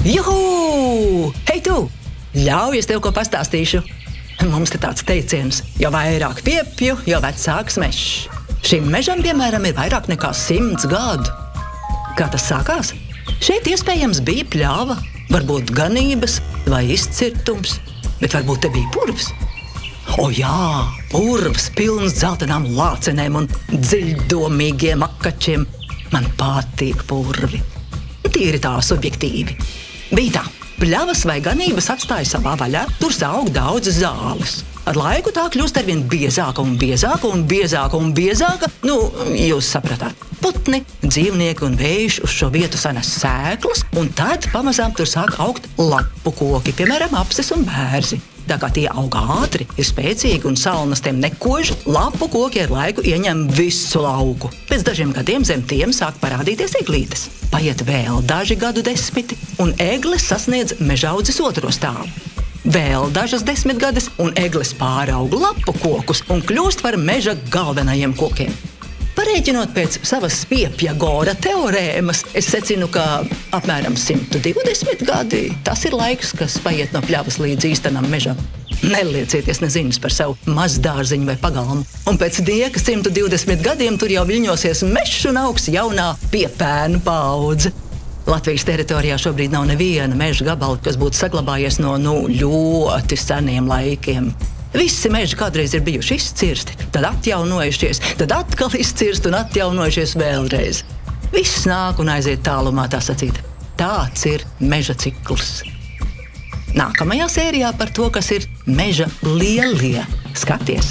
Juhu! Hei tu! Ļauj, es tev ko pastāstīšu. Mums te tāds teiciens, jo vairāk piepju, jo vecāks mežs. Šim mežam, piemēram, ir vairāk nekā 100 gadu. Kā tas sākās? Šeit iespējams bija pļāva, varbūt ganības vai izcirtums, bet varbūt te bija purvs. O jā, purvs pilns dzeltenām lācenēm un dziļdomīgiem akačiem. Man patīk purvi. Tīri tā subjektīvi. Bija tā, pļavas vai ganības atstāja savā vaļā, tur aug daudz zāles. Ar laiku tā kļūst arvien biezāka un biezāka un biezāka un biezāka. Nu, jūs sapratāt. Putni, dzīvnieki un vējš uz šo vietu sanes sēklas, un tad pamazām tur sāk augt lapu koki, piemēram, apses un bērzi. Tā kā tie aug ātri, ir spēcīgi un salnas tiem nekož, lapu koki ar laiku ieņem visu lauku. Pēc dažiem gadiem zem tiem sāk parādīties eglītes. Paiet vēl daži gadu desmiti, un egles sasniedz mežaudzes otro stāvu. Vēl dažas 10 gadus, un egles pāraug lapu kokus un kļūst par meža galvenajiem kokiem. Parēķinot pēc savas Piepjagora teorēmas, es secinu, ka apmēram 120 gadi tas ir laiks, kas paiet no pļavas līdz īstenam mežam. Neliecieties neziņas par savu mazdārziņu vai pagalmu. Un pēc dieka 120 gadiem tur jau viļņosies mežs un augs jaunā piepēnu paudze. Latvijas teritorijā šobrīd nav neviena meža gabala, kas būtu saglabājies no ļoti seniem laikiem. Visi meži kādreiz ir bijuši izcirsti, tad atjaunojušies, tad atkal izcirsti un atjaunojušies vēlreiz. Viss nāk un aiziet tālumā, tā sacīt. Tāds ir meža cikls. Nākamajā sērijā par to, kas ir meža lielie. Skaties!